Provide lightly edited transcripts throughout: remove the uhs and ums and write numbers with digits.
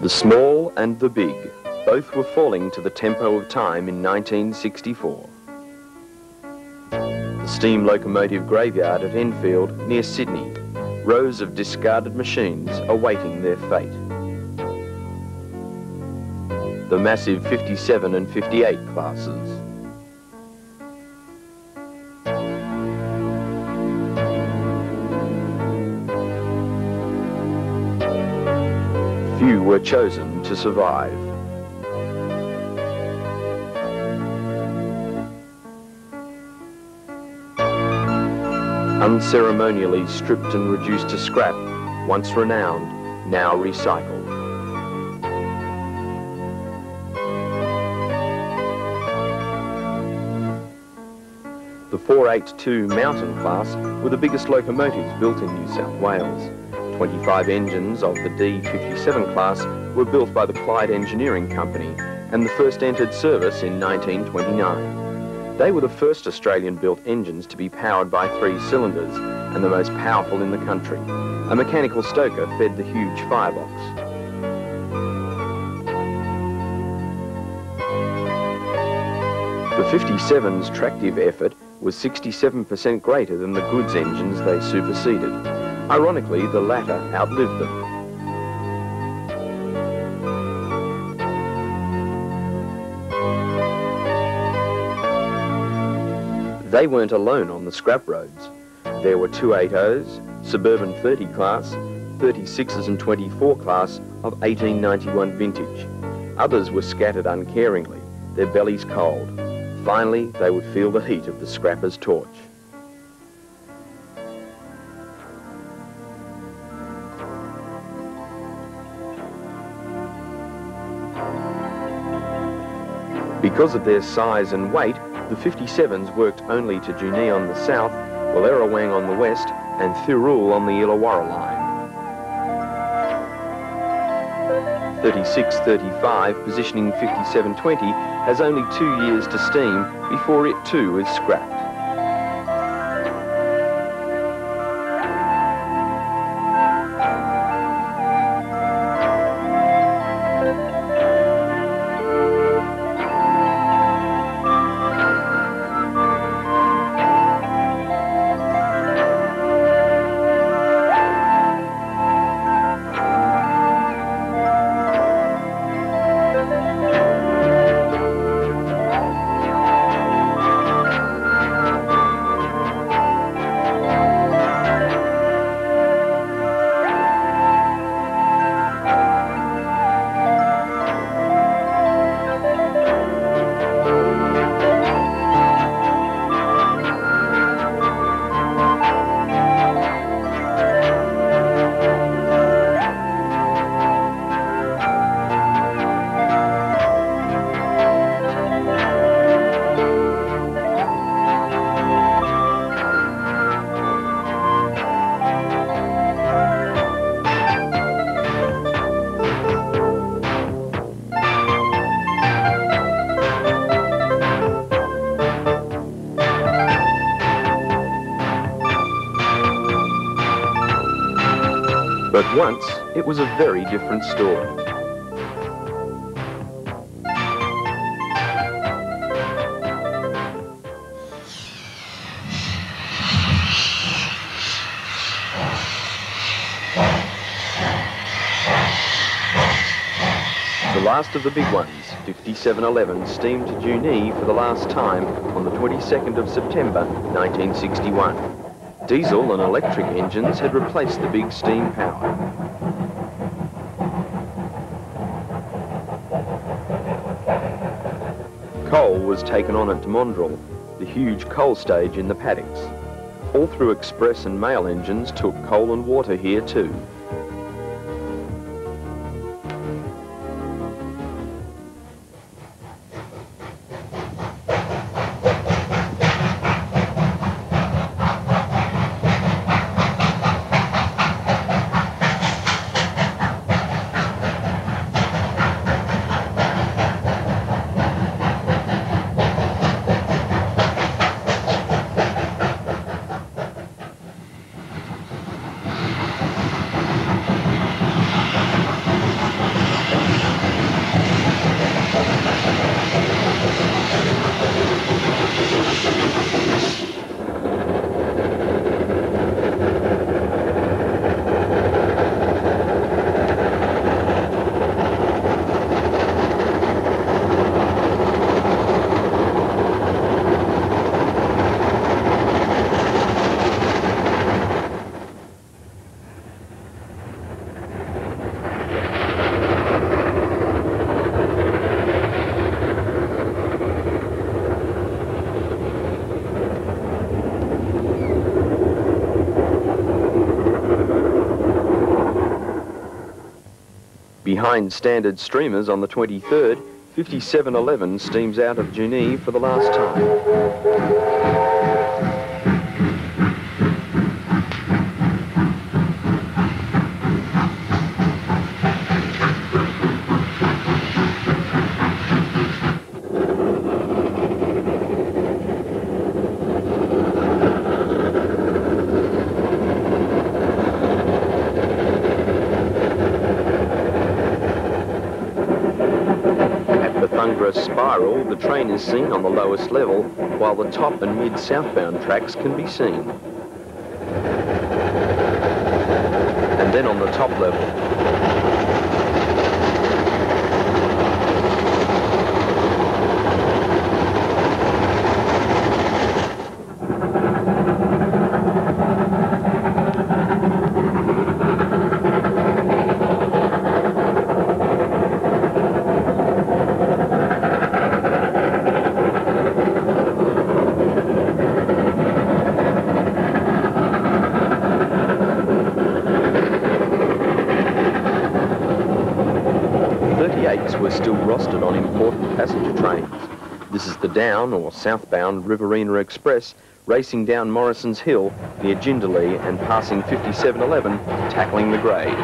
The small and the big, both were falling to the tempo of time in 1964. The steam locomotive graveyard at Enfield, near Sydney, rows of discarded machines awaiting their fate. The massive 57 and 58 classes. Few were chosen to survive. Unceremonially stripped and reduced to scrap, once renowned, now recycled. The 482 Mountain class were the biggest locomotives built in New South Wales. 25 engines of the D57 class were built by the Clyde Engineering Company, and the first entered service in 1929. They were the first Australian-built engines to be powered by 3 cylinders, and the most powerful in the country. A mechanical stoker fed the huge firebox. The 57's tractive effort was 67% greater than the goods engines they superseded. Ironically, the latter outlived them. They weren't alone on the scrap roads. There were 280s, Suburban 30 class, 36s and 24 class of 1891 vintage. Others were scattered uncaringly, their bellies cold. Finally, they would feel the heat of the scrapper's torch. Because of their size and weight, the 57s worked only to Junee on the south, Wallerawang on the west, and Thirroul on the Illawarra line. 3635, positioning 5720, has only 2 years to steam before it too is scrapped. But once, it was a very different story. The last of the big ones, 5711, steamed to Junee for the last time on the 22nd of September 1961. Diesel and electric engines had replaced the big steam power. Coal was taken on at Dumondrel, the huge coal stage in the paddocks. All through express and mail engines took coal and water here too. Behind standard streamers on the 23rd, 5711 steams out of Geneva for the last time. Spiral, the train is seen on the lowest level, while the top and mid southbound tracks can be seen. And then on the top level. Were still rostered on important passenger trains. This is the down or southbound Riverina Express racing down Morrison's Hill near Jindalee and passing 5711, tackling the grade.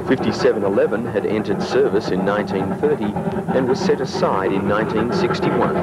.5711 had entered service in 1930 and was set aside in 1961.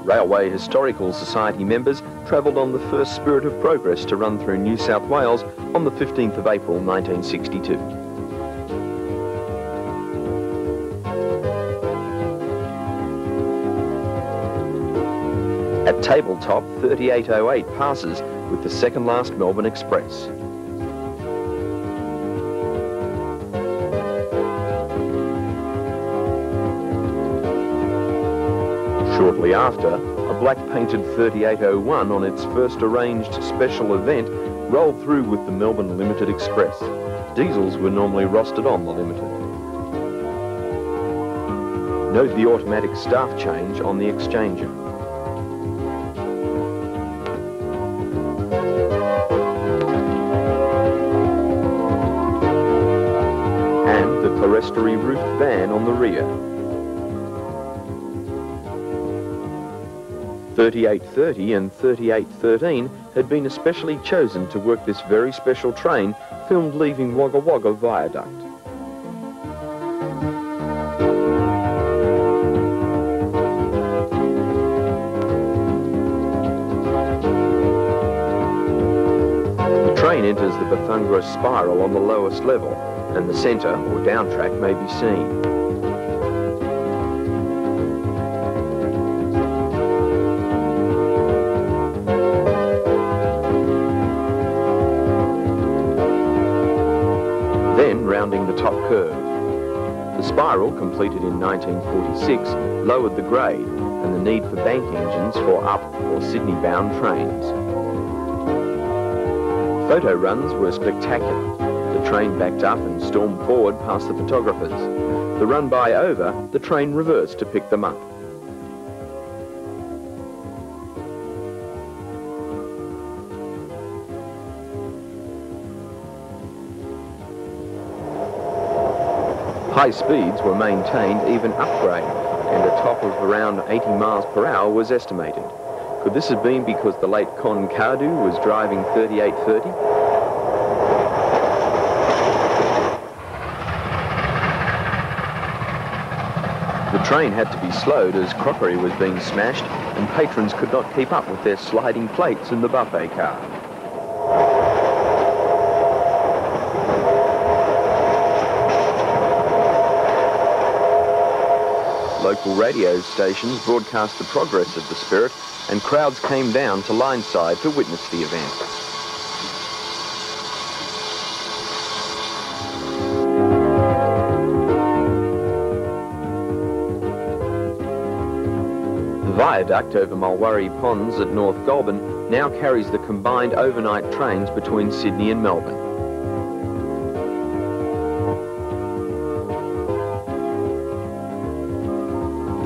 Railway Historical Society members travelled on the first Spirit of Progress to run through New South Wales on the 15th of April 1962. At tabletop, 3808 passes with the second last Melbourne Express. Shortly after, a black-painted 3801 on its first arranged special event rolled through with the Melbourne Limited Express. Diesels were normally rostered on the Limited. Note the automatic staff change on the Exchanger. And the clerestory roofed van on the rear. 3830 and 3813 had been especially chosen to work this very special train, filmed leaving Wagga Wagga Viaduct. The train enters the Bethungra Spiral on the lowest level, and the centre, or down track, may be seen. Then rounding the top curve. The spiral, completed in 1946, lowered the grade and the need for bank engines for up or Sydney-bound trains. Photo runs were spectacular. The train backed up and stormed forward past the photographers. The run-by over, the train reversed to pick them up. High speeds were maintained, even upgraded, and a top of around 80 miles per hour was estimated. Could this have been because the late Con Cardew was driving 3830? The train had to be slowed as crockery was being smashed and patrons could not keep up with their sliding plates in the buffet car. Local radio stations broadcast the progress of the Spirit and crowds came down to Lineside to witness the event. The viaduct over Mulwaree Ponds at North Goulburn now carries the combined overnight trains between Sydney and Melbourne.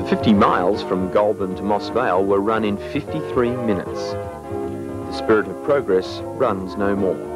The 50 miles from Goulburn to Moss Vale were run in 53 minutes. The Spirit of Progress runs no more.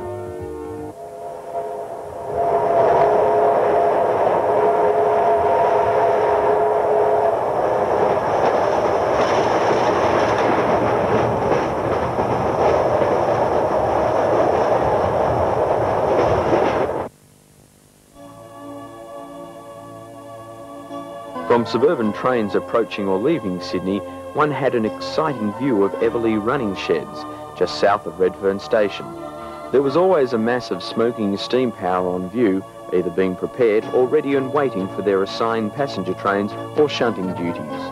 From suburban trains approaching or leaving Sydney, one had an exciting view of Everleigh running sheds, just south of Redfern Station. There was always a mass of smoking steam power on view, either being prepared or ready and waiting for their assigned passenger trains or shunting duties.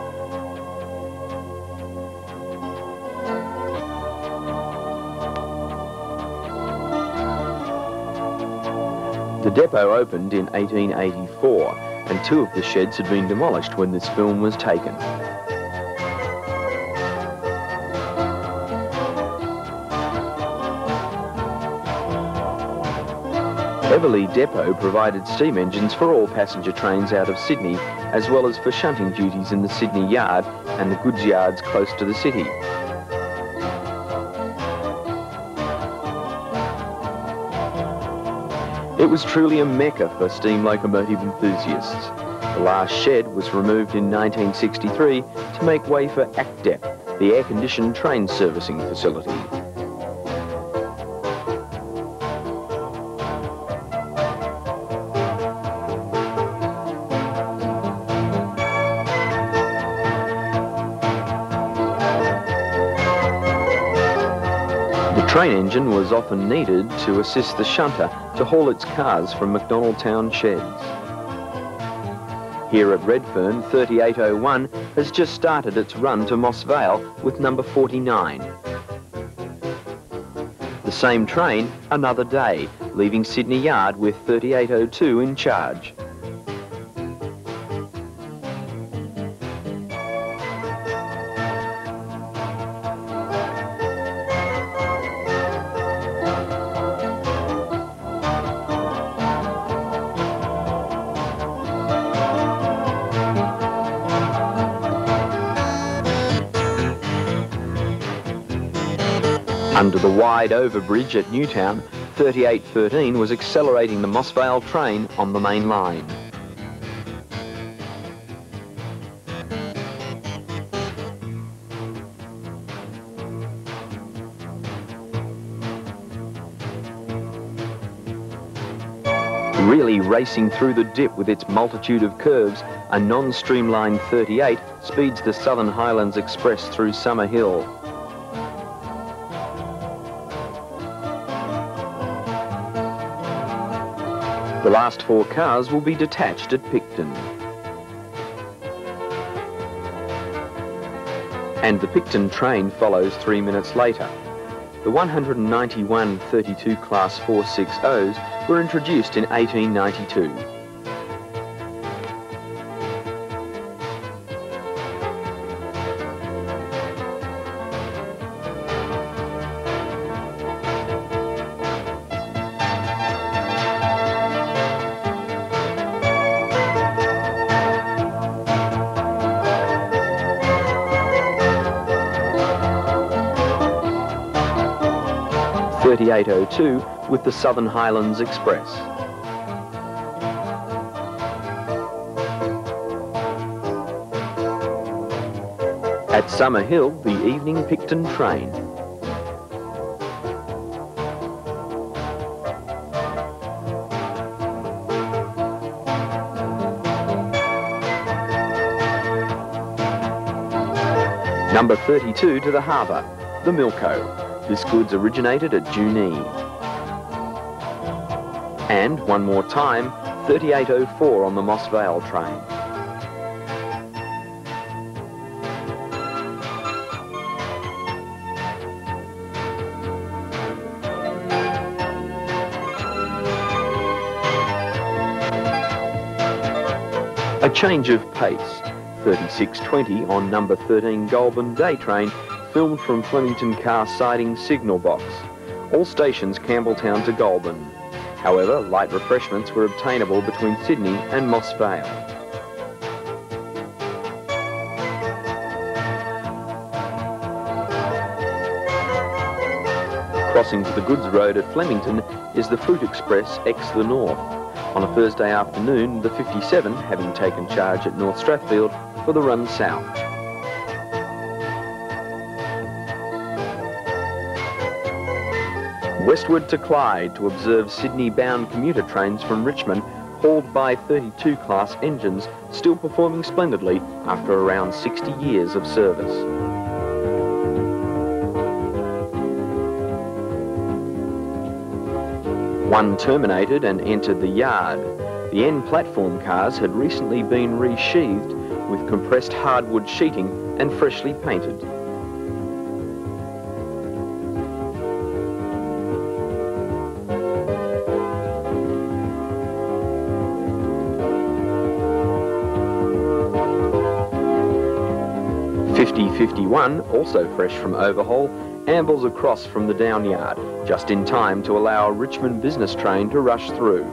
The depot opened in 1884, and two of the sheds had been demolished when this film was taken. Everleigh Depot provided steam engines for all passenger trains out of Sydney, as well as for shunting duties in the Sydney Yard and the goods yards close to the city. It was truly a mecca for steam locomotive enthusiasts. The last shed was removed in 1963 to make way for ACDEP, the air-conditioned train servicing facility. The train engine was often needed to assist the shunter to haul its cars from McDonaldtown sheds. Here at Redfern, 3801 has just started its run to Moss Vale with number 49. The same train, another day, leaving Sydney Yard with 3802 in charge. Under the wide overbridge at Newtown, 3813 was accelerating the Moss Vale train on the main line. Really racing through the dip with its multitude of curves, a non-streamlined 38 speeds the Southern Highlands Express through Summer Hill. The last four cars will be detached at Picton. And the Picton train follows 3 minutes later. The 191 32 Class 460s were introduced in 1892. (3802) with the Southern Highlands Express. At Summer Hill, the evening Picton train. Number 32 to the harbour, the Milko. This goods originated at Junee. And one more time, 3804 on the Moss Vale train. A change of pace, 3620 on number 13 Goulburn day train, filmed from Flemington car siding signal box. All stations Campbelltown to Goulburn. However, light refreshments were obtainable between Sydney and Moss Vale. Crossing to the goods road at Flemington is the Fruit Express X the North. On a Thursday afternoon, the 57 having taken charge at North Strathfield for the run south. Westward to Clyde to observe Sydney-bound commuter trains from Richmond hauled by 32 class engines, still performing splendidly after around 60 years of service. One terminated and entered the yard. The end platform cars had recently been resheathed with compressed hardwood sheeting and freshly painted. .5051, also fresh from overhaul, ambles across from the downyard, just in time to allow a Richmond business train to rush through.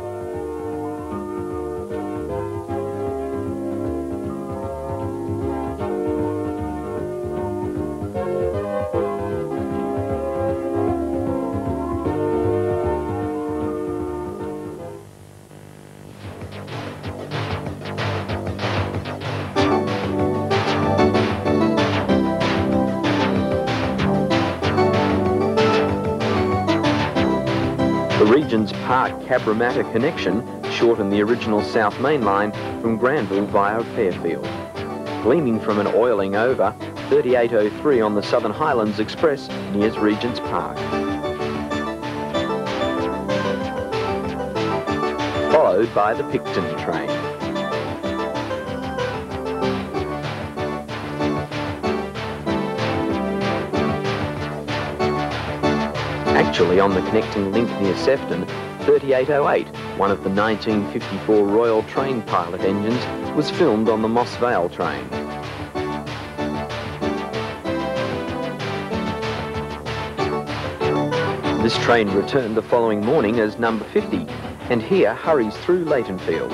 The Regent's Park Cabramatta connection shortened the original South Main line from Granville via Fairfield. Gleaming from an oiling over, 3803 on the Southern Highlands Express nears Regent's Park. Followed by the Picton train. Actually on the connecting link near Sefton, 3808, one of the 1954 Royal Train pilot engines, was filmed on the Moss Vale train. This train returned the following morning as number 50, and here hurries through Leightonfield.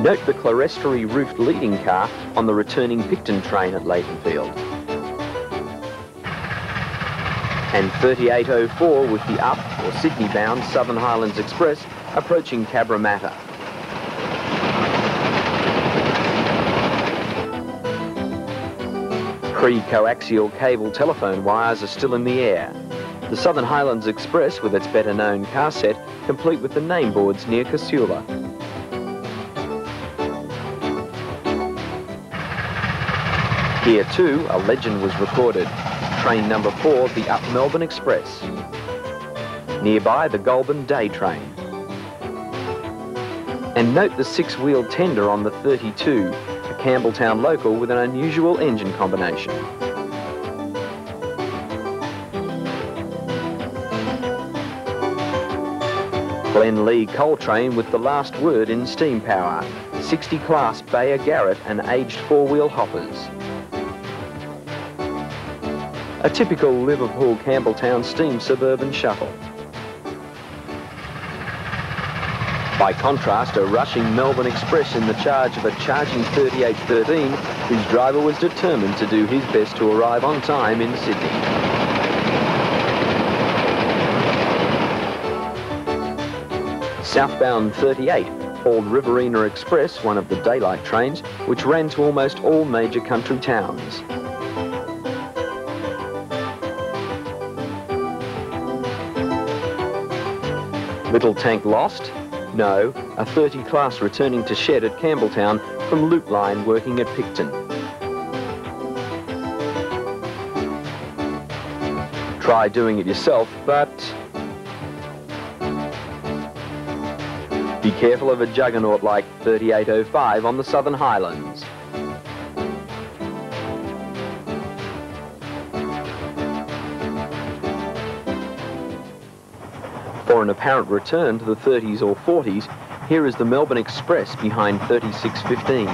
Note the clerestory roofed leading car on the returning Picton train at Leightonfield. And 3804 with the up or Sydney-bound Southern Highlands Express approaching Cabramatta. Pre-coaxial cable telephone wires are still in the air. The Southern Highlands Express with its better-known car set, complete with the name boards near Casula. Here too, a legend was recorded. Train number 4, the Up Melbourne Express. Nearby, the Goulburn day train. And note the 6-wheel tender on the 32, a Campbelltown local with an unusual engine combination. Glenlee coal train with the last word in steam power. 60 class Bayer Garrett and aged 4-wheel hoppers. A typical Liverpool Campbelltown steam suburban shuttle. By contrast, a rushing Melbourne Express in the charge of a charging 3813, whose driver was determined to do his best to arrive on time in Sydney. Southbound 38 hauled Riverina Express, one of the daylight trains, which ran to almost all major country towns. Little tank lost, No, a 30 class returning to shed at Campbelltown from Loop Line working at Picton. Try doing it yourself, but be careful of a juggernaut like 3805 on the Southern Highlands. For an apparent return to the 30s or 40s, here is the Melbourne Express behind 3615.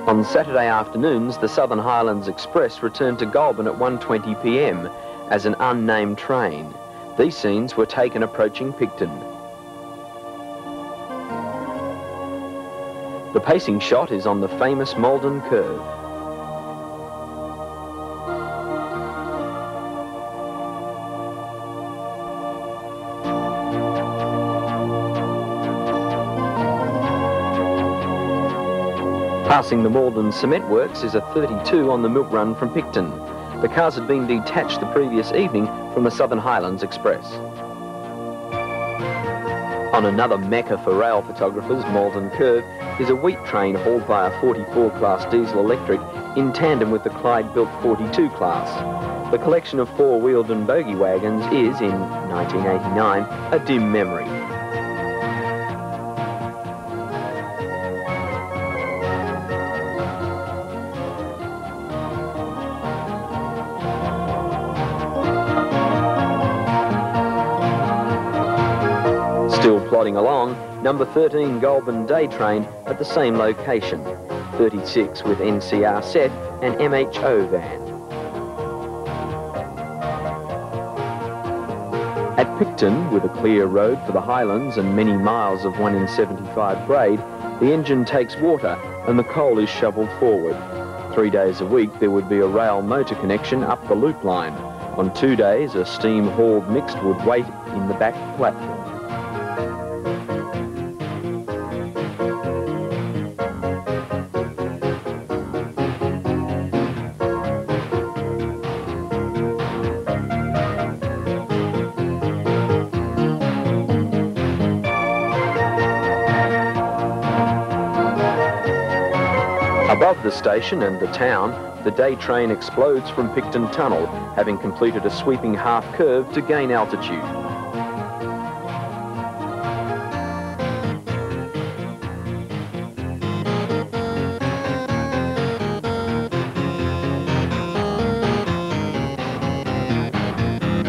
On Saturday afternoons, the Southern Highlands Express returned to Goulburn at 1:20 p.m. as an unnamed train. These scenes were taken approaching Picton. The pacing shot is on the famous Malden Curve. Passing the Malden Cement Works is a 32 on the milk run from Picton. The cars had been detached the previous evening from the Southern Highlands Express. On another mecca for rail photographers, Malden Curve, is a wheat train hauled by a 44 class diesel electric in tandem with the Clyde-built 42 class. The collection of four-wheeled and bogie wagons is, in 1989, a dim memory. Still plodding along, number 13 Goulburn Day Train at the same location, 36 with NCR set and MHO van. At Picton, with a clear road for the Highlands and many miles of 1 in 75 grade, the engine takes water and the coal is shovelled forward. 3 days a week there would be a rail motor connection up the loop line. On 2 days a steam-hauled mixed would wait in the back platform. Above the station and the town, the day train explodes from Picton Tunnel, having completed a sweeping half-curve to gain altitude.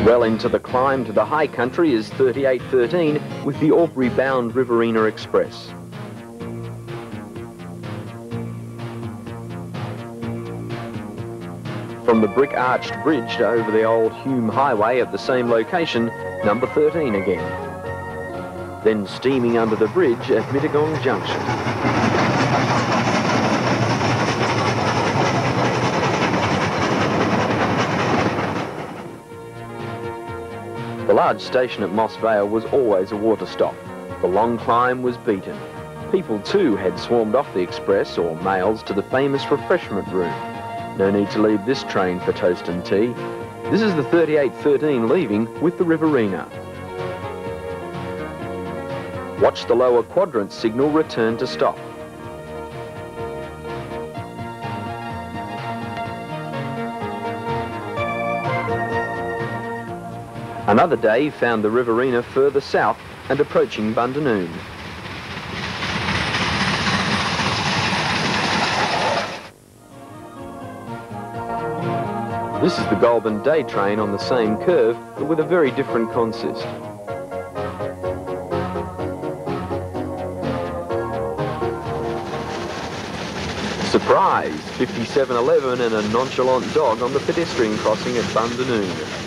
Well into the climb to the high country is 3813 with the Albury-bound Riverina Express. From the brick-arched bridge over the old Hume Highway at the same location, number 13 again. Then steaming under the bridge at Mittagong Junction. The large station at Moss Vale was always a water stop. The long climb was beaten. People too had swarmed off the express or mails to the famous refreshment room. No need to leave this train for toast and tea. This is the 3813 leaving with the Riverina. Watch the lower quadrant signal return to stop. Another day found the Riverina further south and approaching Bundanoon. This is the Goulburn Day Train on the same curve, but with a very different consist. Surprise! 5711 and a nonchalant dog on the pedestrian crossing at Bundanoon.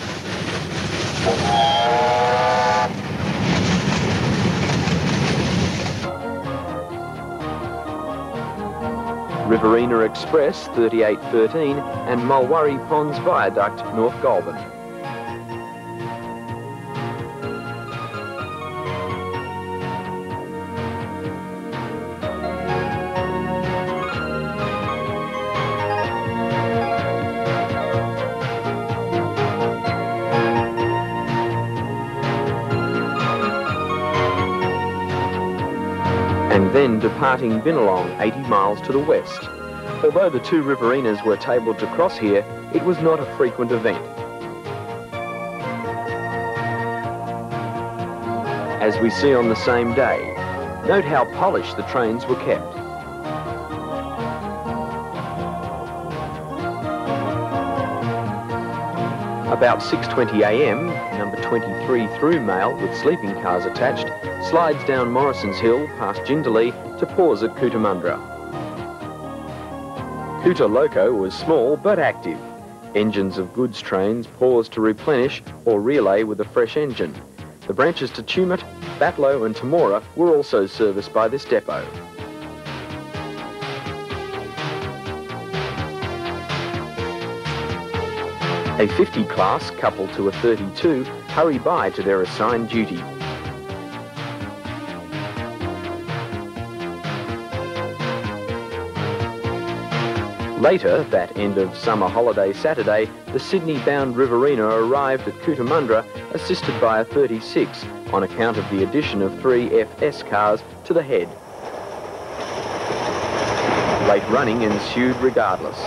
Riverina Express 3813 and Mulwarry Ponds Viaduct, North Goulburn. then departing Binalong 80 miles to the west. Although the two riverinas were tabled to cross here, it was not a frequent event. As we see on the same day, note how polished the trains were kept. About 6:20 a.m, number 23 through mail with sleeping cars attached slides down Morrison's Hill past Jindalee to pause at Cootamundra. Coota Loco was small but active. Engines of goods trains paused to replenish or relay with a fresh engine. The branches to Tumut, Batlow and Temora were also serviced by this depot. A 50 class coupled to a 32 hurry by to their assigned duty. Later, that end of summer holiday Saturday, the Sydney-bound Riverina arrived at Cootamundra assisted by a 36 on account of the addition of 3 FS cars to the head. Late running ensued regardless.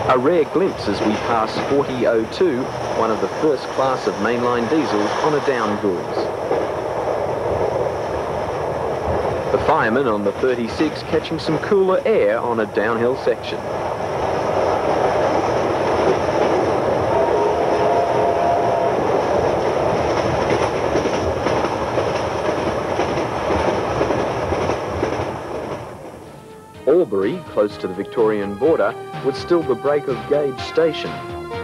A rare glimpse as we pass 4002, one of the first class of mainline diesels on a down goods. The fireman on the 36 catching some cooler air on a downhill section. Albury, close to the Victorian border, was still the break of gauge station.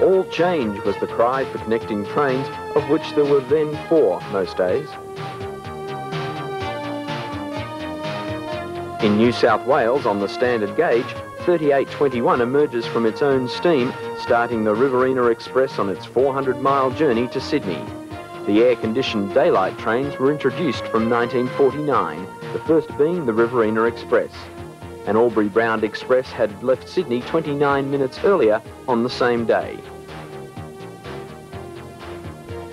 All change was the cry for connecting trains, of which there were then 4 most days. In New South Wales, on the standard gauge, 3821 emerges from its own steam, starting the Riverina Express on its 400-mile journey to Sydney. The air-conditioned daylight trains were introduced from 1949, the first being the Riverina Express. An Albury-bound express had left Sydney 29 minutes earlier on the same day,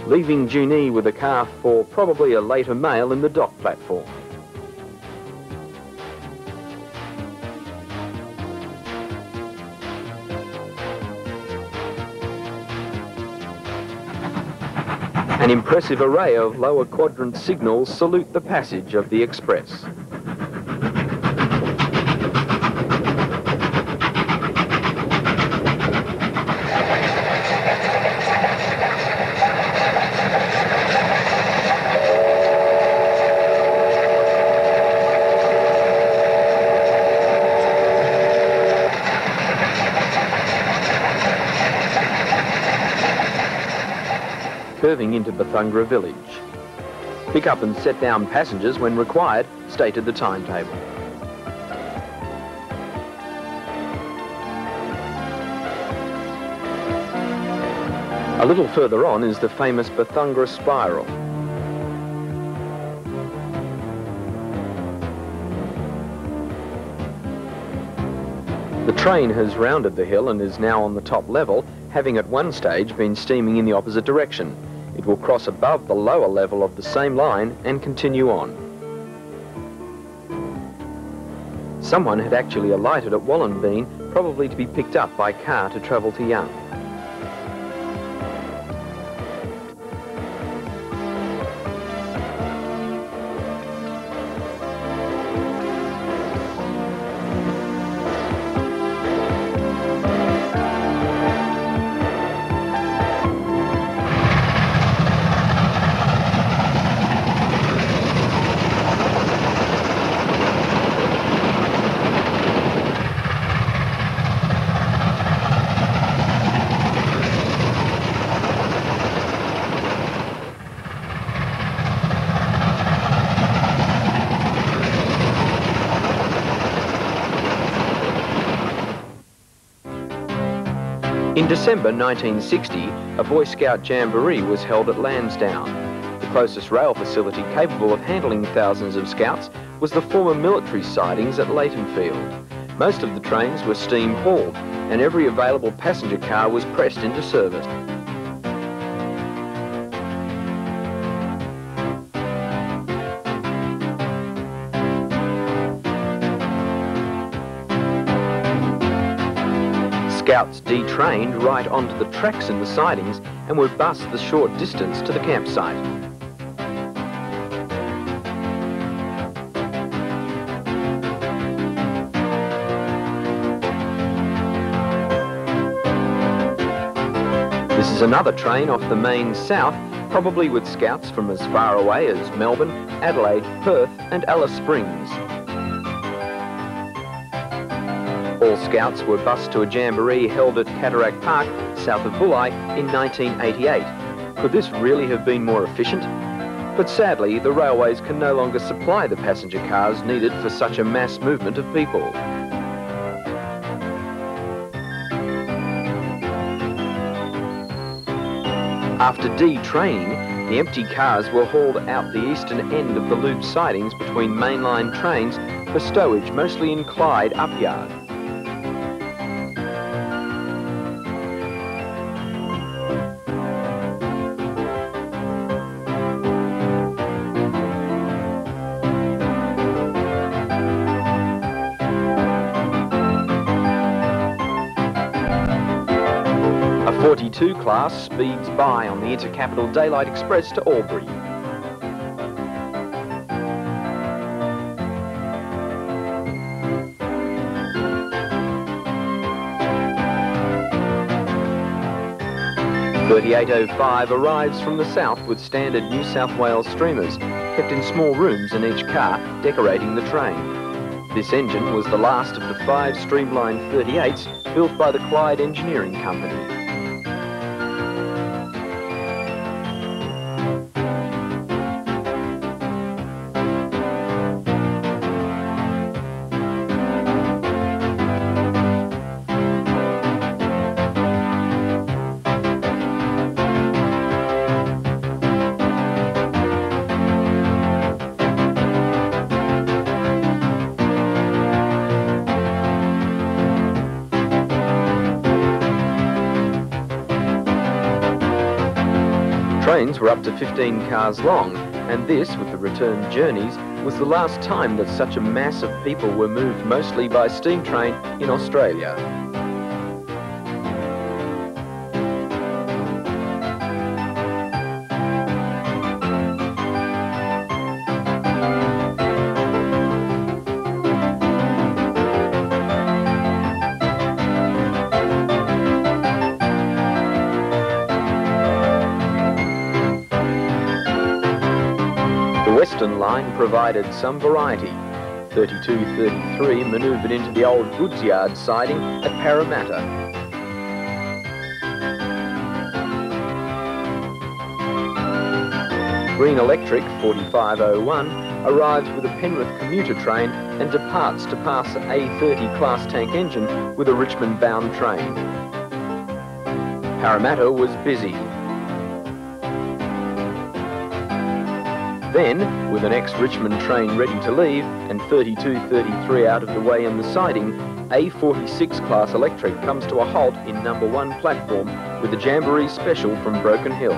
leaving Junee with a car for probably a later mail in the dock platform. An impressive array of lower quadrant signals salute the passage of the express. Curving into Bethungra village. Pick up and set down passengers when required, stated the timetable. A little further on is the famous Bethungra spiral. The train has rounded the hill and is now on the top level, having at one stage been steaming in the opposite direction. It will cross above the lower level of the same line and continue on. Someone had actually alighted at Wallenbean, probably to be picked up by car to travel to Young. In December 1960, a Boy Scout Jamboree was held at Lansdowne. The closest rail facility capable of handling thousands of scouts was the former military sidings at Leightonfield. Most of the trains were steam-hauled, and every available passenger car was pressed into service. Scouts detrained right onto the tracks in the sidings and were bused the short distance to the campsite. This is another train off the main south, probably with scouts from as far away as Melbourne, Adelaide, Perth and Alice Springs. All scouts were bused to a jamboree held at Cataract Park, south of Bulli, in 1988. Could this really have been more efficient? But sadly, the railways can no longer supply the passenger cars needed for such a mass movement of people. After detraining, the empty cars were hauled out the eastern end of the loop sidings between mainline trains for stowage, mostly in Clyde Upyard. A 42 class speeds by on the Intercapital Daylight Express to Albury. .3805 arrives from the south with standard New South Wales streamers, kept in small rooms in each car, decorating the train. This engine was the last of the 5 streamlined 38s built by the Clyde Engineering Company. Trains were up to 15 cars long, and this, with the return journeys, was the last time that such a mass of people were moved mostly by steam train in Australia. The Western Line provided some variety. 3233 manoeuvred into the old goods yard siding at Parramatta. Green Electric 4501 arrives with a Penrith commuter train and departs to pass an A30 class tank engine with a Richmond-bound train. Parramatta was busy. Then, with an ex-Richmond train ready to leave and 3233 out of the way on the siding, A46 class Electric comes to a halt in number 1 platform with a Jamboree special from Broken Hill.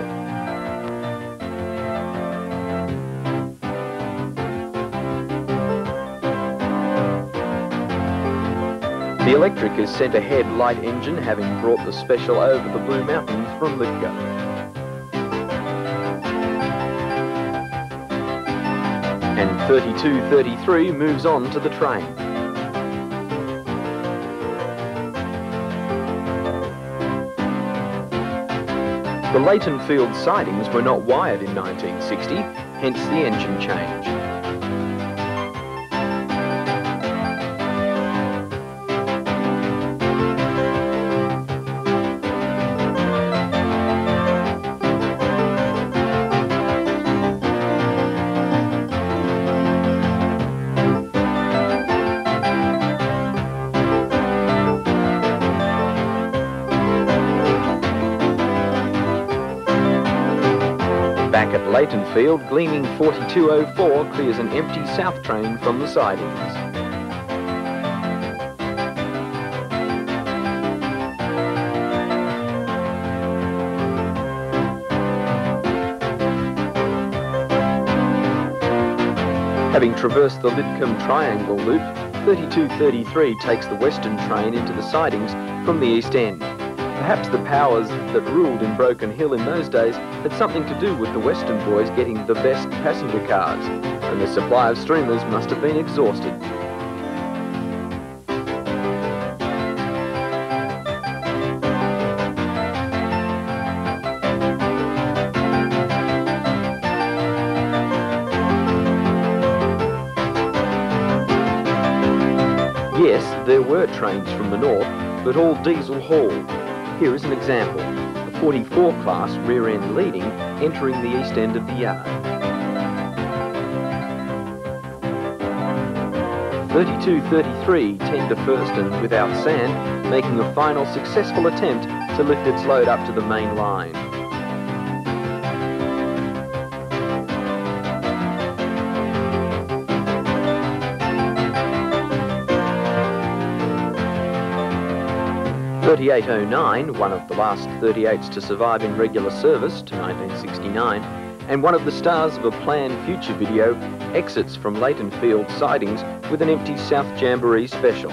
The Electric is sent ahead light engine, having brought the special over the Blue Mountains from Lithgow. And 3233 moves on to the train. The Leightonfield sidings were not wired in 1960, hence the engine change. Back at Leightonfield, gleaming 4204 clears an empty south train from the sidings. Having traversed the Lidcombe Triangle loop, 3233 takes the western train into the sidings from the East End. Perhaps the powers that ruled in Broken Hill in those days had something to do with the western boys getting the best passenger cars, and the supply of streamers must have been exhausted. Yes, there were trains from the north, but all diesel hauled. Here is an example. A 44 class rear end leading, entering the east end of the yard. 3233 tender first and without sand, making a final successful attempt to lift its load up to the main line. .3809, one of the last 38s to survive in regular service to 1969, and one of the stars of a planned future video, exits from Leighton Field sidings with an empty South Jamboree special.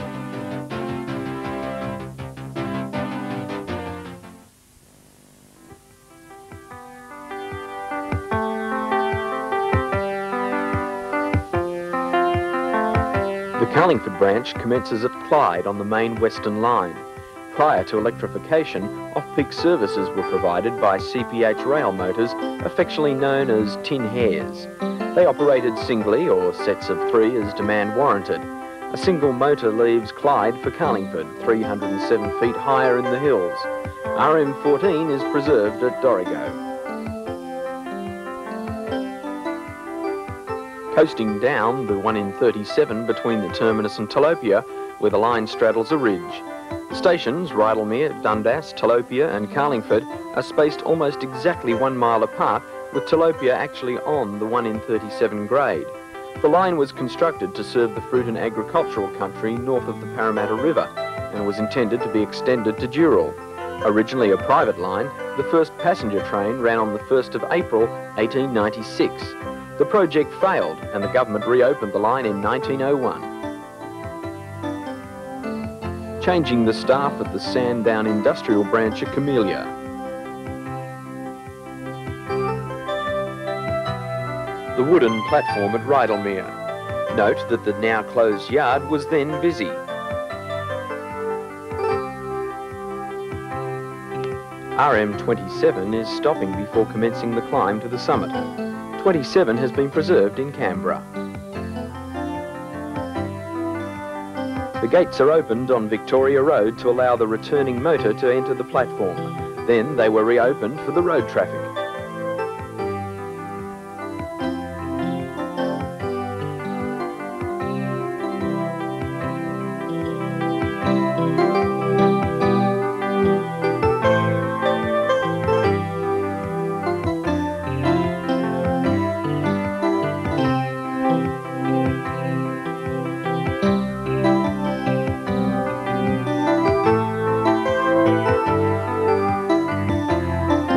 The Carlingford branch commences at Clyde on the main Western line. Prior to electrification, off-peak services were provided by CPH rail motors, affectionately known as tin hares. They operated singly or sets of 3 as demand warranted. A single motor leaves Clyde for Carlingford, 307 feet higher in the hills. RM14 is preserved at Dorrigo. Coasting down the 1 in 37 between the terminus and Talopia, where the line straddles a ridge. The stations, Rydalmere, Dundas, Talopia and Carlingford, are spaced almost exactly 1 mile apart, with Talopia actually on the 1 in 37 grade. The line was constructed to serve the fruit and agricultural country north of the Parramatta River and was intended to be extended to Dural. Originally a private line, the first passenger train ran on the 1st of April 1896. The project failed and the government reopened the line in 1901. Changing the staff at the Sandown Industrial branch at Camellia. The wooden platform at Rydalmere. Note that the now closed yard was then busy. RM27 is stopping before commencing the climb to the summit. 27 has been preserved in Canberra. The gates are opened on Victoria Road to allow the returning motor to enter the platform. Then they were reopened for the road traffic.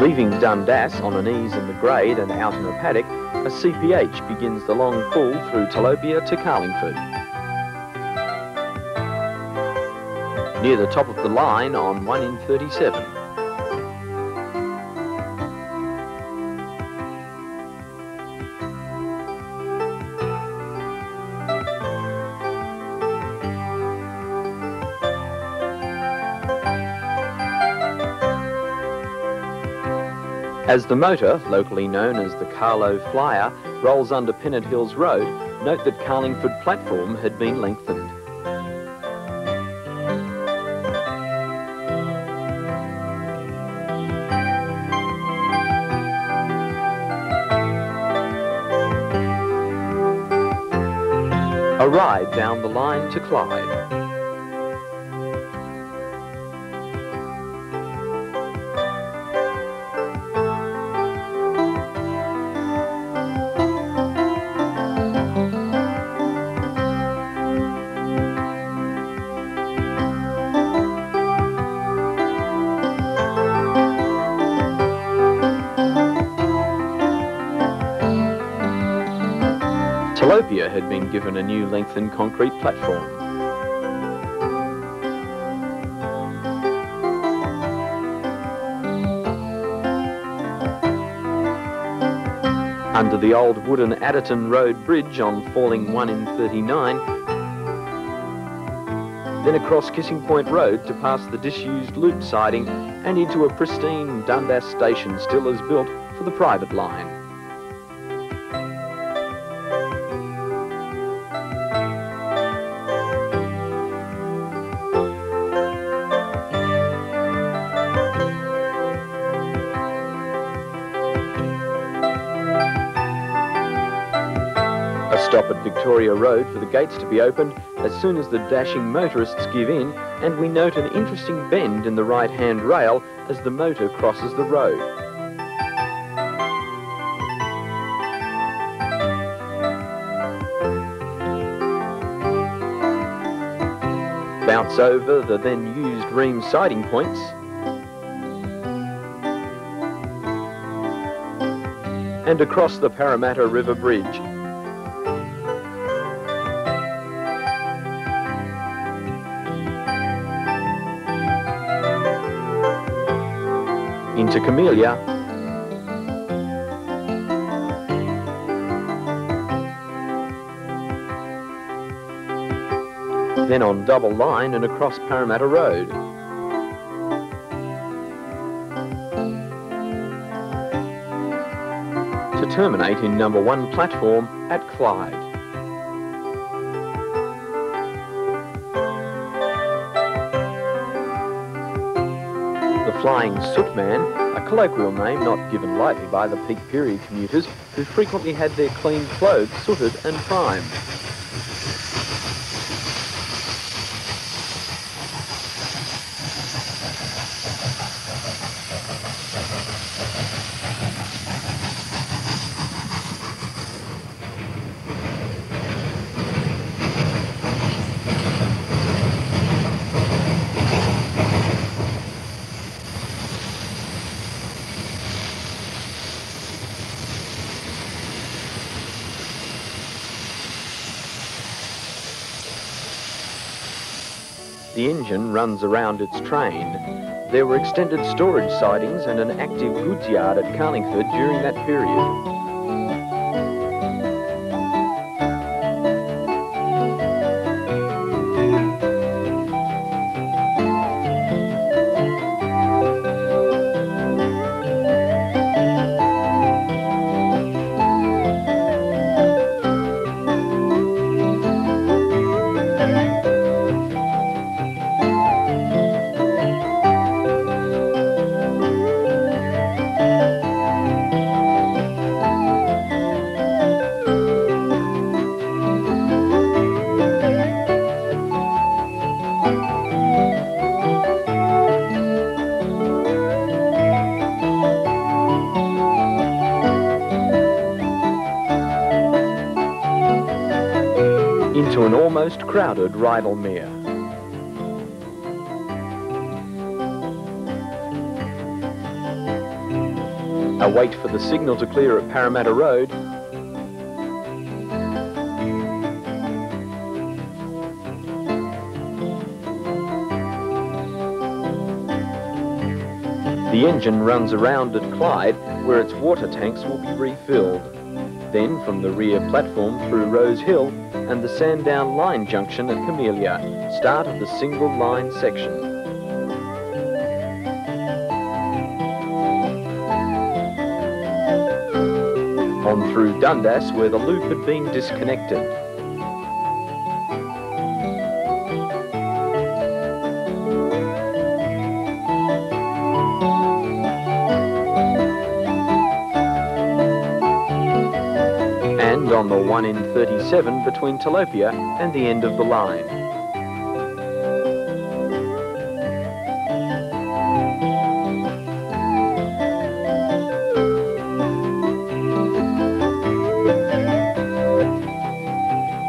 Leaving Dundas on an ease in the grade and out in a paddock, a CPH begins the long pull through Talopia to Carlingford. Near the top of the line on 1 in 37. As the motor, locally known as the Carlo Flyer, rolls under Pennant Hills Road, note that Carlingford platform had been lengthened. A ride down the line to Clyde. Talopia had been given a new lengthened concrete platform. Under the old wooden Adderton Road Bridge on falling 1 in 39, then across Kissing Point Road to pass the disused loop siding and into a pristine Dundas station still as built for the private line. A stop at Victoria Road for the gates to be opened as soon as the dashing motorists give in, and we note an interesting bend in the right-hand rail as the motor crosses the road. Bounce over the then used ream siding points, and across the Parramatta River Bridge. Into Camellia, then on double line and across Parramatta Road. To terminate in number 1 platform at Clyde. The Flying Soot Man, a colloquial name not given lightly by the peak period commuters who frequently had their clean clothes sooted and primed. The engine runs around its train. There were extended storage sidings and an active goods yard at Carlingford during that period. Into an almost crowded Rydalmere. A wait for the signal to clear at Parramatta Road. The engine runs around at Clyde, where its water tanks will be refilled. Then from the rear platform through Rose Hill and the Sandown line junction at Camellia, start of the single line section. On through Dundas, where the loop had been disconnected. And on the 1 in 37 between Talopia and the end of the line.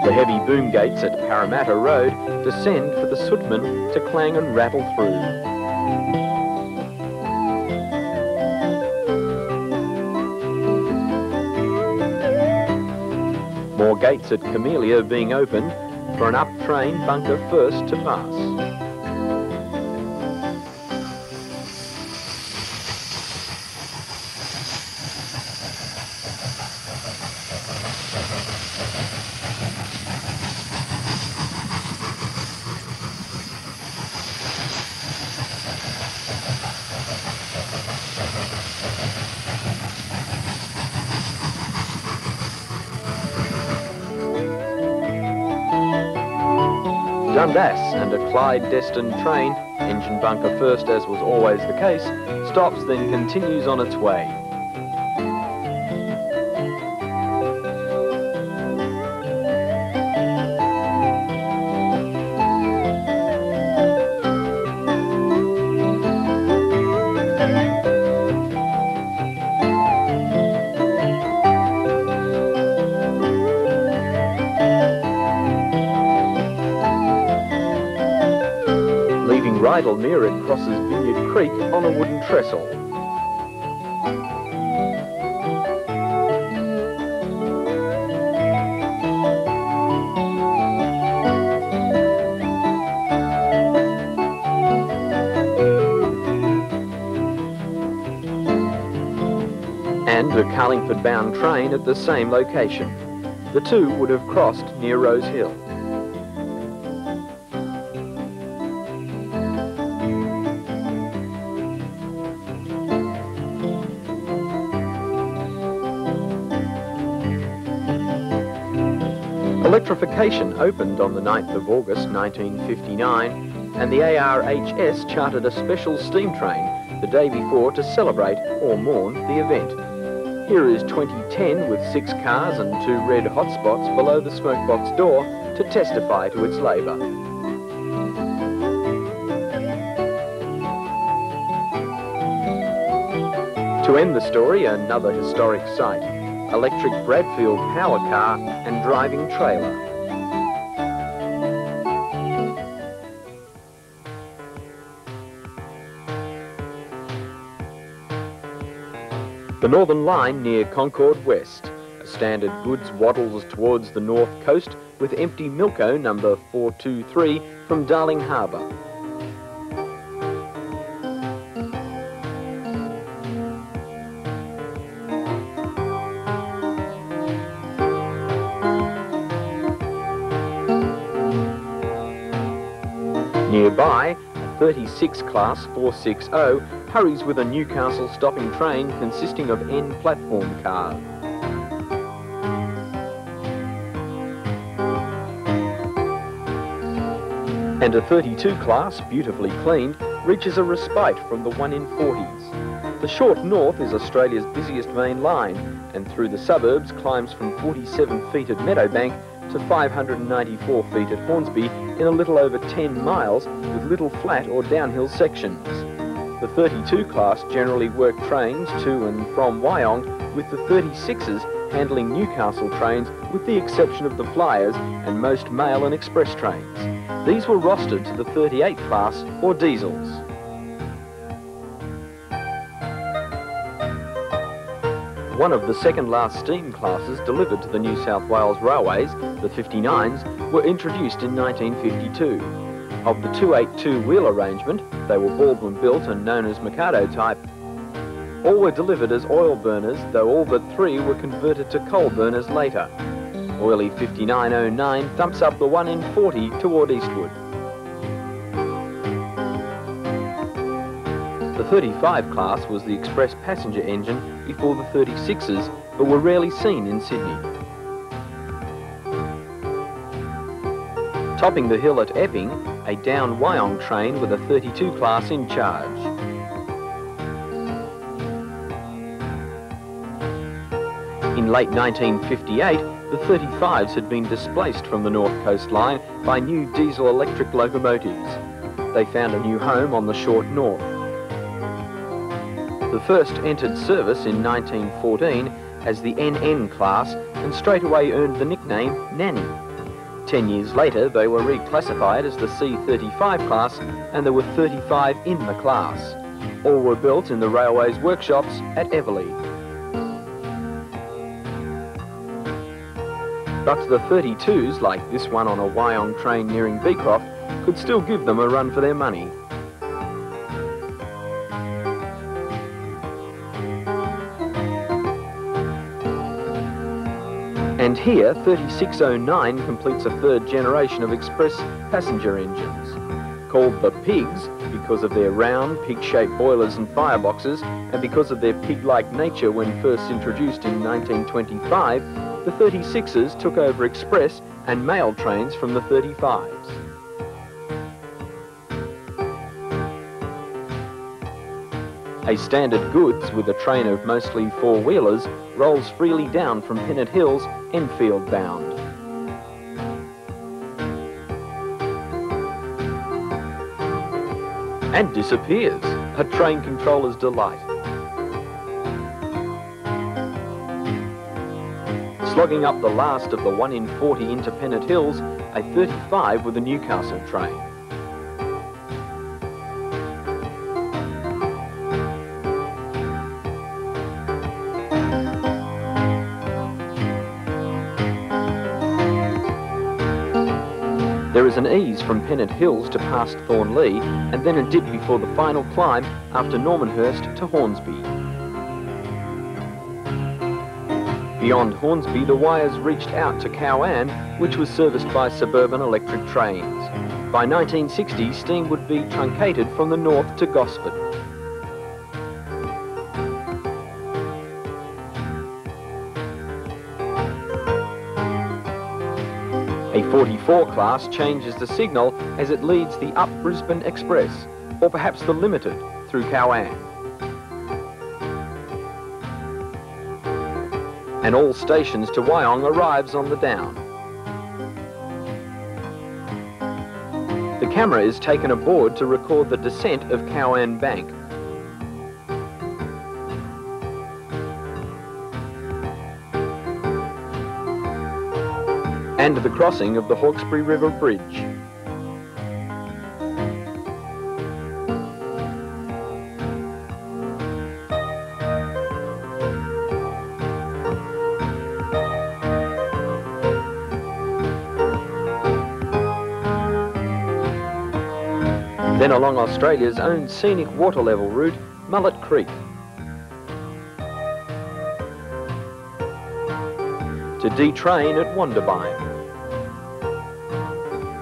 The heavy boom gates at Parramatta Road descend for the sootman to clang and rattle through. More gates at Camellia being opened for an up train bunker first to pass. Dundas and a Clyde-destined train, engine bunker first as was always the case, stops then continues on its way. Rydalmere, it crosses Vineyard Creek on a wooden trestle. And a Carlingford-bound train at the same location. The two would have crossed near Rose Hill. Electrification opened on the 9th of August 1959, and the ARHS chartered a special steam train the day before to celebrate or mourn the event. Here is 2010 with 6 cars and 2 red hotspots below the smokebox door to testify to its labour. To end the story, another historic sight. Electric Bradfield power car and driving trailer. The Northern Line near Concord West. A standard goods waddles towards the north coast with empty Milko number 423 from Darling Harbour. Nearby, a 36 class 460 hurries with a Newcastle stopping train consisting of N platform cars. And a 32 class, beautifully cleaned, reaches a respite from the 1 in 40s. The short north is Australia's busiest main line, and through the suburbs climbs from 47 feet at Meadowbank to 594 feet at Hornsby in a little over 10 miles with little flat or downhill sections. The 32 class generally work trains to and from Wyong, with the 36s handling Newcastle trains with the exception of the Flyers and most mail and express trains. These were rostered to the 38 class or diesels. One of the second-last steam classes delivered to the New South Wales Railways, the 59s, were introduced in 1952. Of the 282 wheel arrangement, they were Baldwin built and known as Mikado type. All were delivered as oil burners, though all but 3 were converted to coal burners later. Oily 5909 thumps up the 1 in 40 toward Eastwood. The 35 class was the express passenger engine before the 36s, but were rarely seen in Sydney. Topping the hill at Epping, a down Wyong train with a 32 class in charge. In late 1958, the 35s had been displaced from the North Coast line by new diesel-electric locomotives. They found a new home on the short north. The first entered service in 1914 as the NN class and straight away earned the nickname Nanny. 10 years later, they were reclassified as the C35 class, and there were 35 in the class. All were built in the railway's workshops at Everleigh. But the 32s, like this one on a Wyong train nearing Beecroft, could still give them a run for their money. And here, 3609 completes a third generation of express passenger engines. Called the Pigs because of their round, pig-shaped boilers and fireboxes, and because of their pig-like nature when first introduced in 1925, the 36s took over express and mail trains from the 35s. A standard goods with a train of mostly four-wheelers rolls freely down from Pennant Hills, Enfield bound. And disappears, a train controller's delight. Slogging up the last of the 1 in 40 into Pennant Hills, a 35 with a Newcastle train. There is an ease from Pennant Hills to past Thornlea, and then a dip before the final climb after Normanhurst to Hornsby. Beyond Hornsby, the wires reached out to Cowan, which was serviced by suburban electric trains. By 1960, steam would be truncated from the north to Gosford. A 44 class changes the signal as it leads the Up Brisbane Express, or perhaps the Limited, through Cowan. And all stations to Wyong arrives on the Down. The camera is taken aboard to record the descent of Cowan Bank. And the crossing of the Hawkesbury River Bridge. Then along Australia's own scenic water level route, Mullet Creek. To detrain at Wondabyne.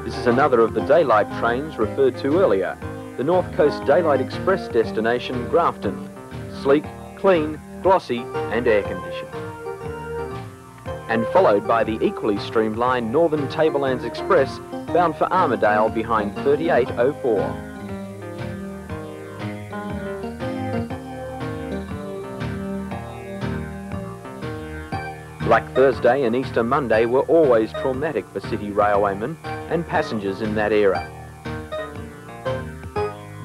This is another of the daylight trains referred to earlier, the North Coast Daylight Express destination Grafton. Sleek, clean, glossy and air-conditioned. And followed by the equally streamlined Northern Tablelands Express bound for Armidale behind 3804. Black Thursday and Easter Monday were always traumatic for city railwaymen and passengers in that era.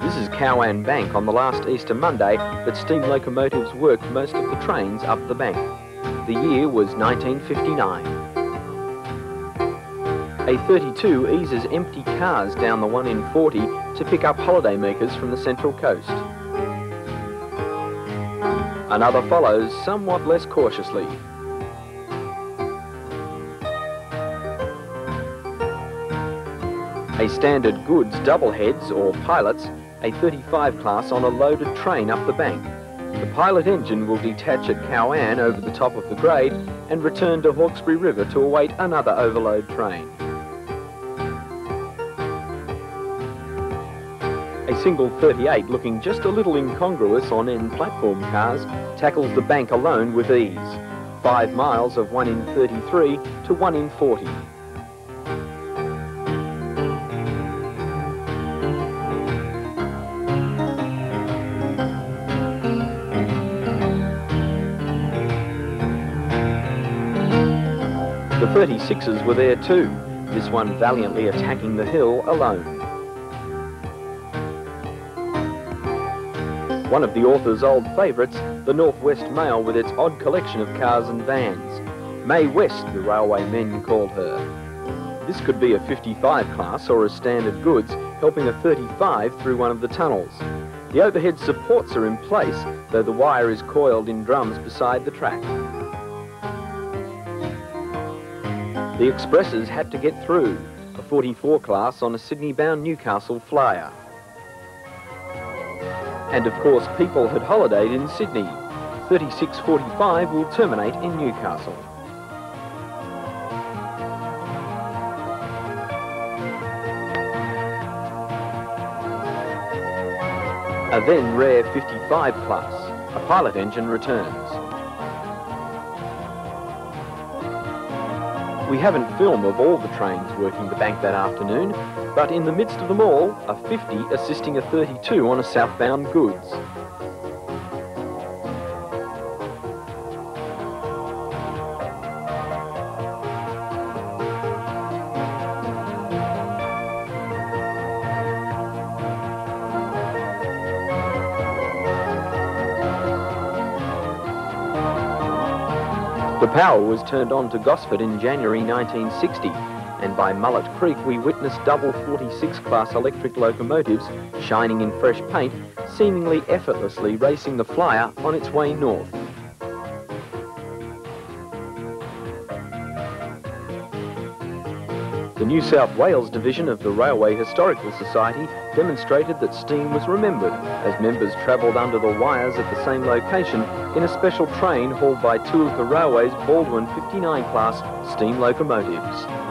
This is Cowan Bank on the last Easter Monday that steam locomotives worked most of the trains up the bank. The year was 1959. A 32 eases empty cars down the 1 in 40 to pick up holidaymakers from the Central Coast. Another follows somewhat less cautiously. A standard goods doubleheads or pilots, a 35 class on a loaded train up the bank. The pilot engine will detach at Cowan over the top of the grade and return to Hawkesbury River to await another overload train. A single 38 looking just a little incongruous on end platform cars tackles the bank alone with ease. 5 miles of 1 in 33 to 1 in 40. The 36s were there too, this one valiantly attacking the hill alone. One of the author's old favourites, the North West Mail with its odd collection of cars and vans. May West, the railway men called her. This could be a 55 class or a standard goods, helping a 35 through one of the tunnels. The overhead supports are in place, though the wire is coiled in drums beside the track. The expresses had to get through, a 44 class on a Sydney-bound Newcastle flyer. And of course, people had holidayed in Sydney. 3645 will terminate in Newcastle. A then rare 55 class, a pilot engine returns. We haven't film of all the trains working the bank that afternoon, but in the midst of them all, a 50 assisting a 32 on a southbound goods. The power was turned on to Gosford in January 1960, and by Mullet Creek we witnessed double 46 class electric locomotives shining in fresh paint, seemingly effortlessly racing the flyer on its way north. The New South Wales division of the Railway Historical Society demonstrated that steam was remembered as members travelled under the wires at the same location in a special train hauled by two of the railway's Baldwin 59 class steam locomotives.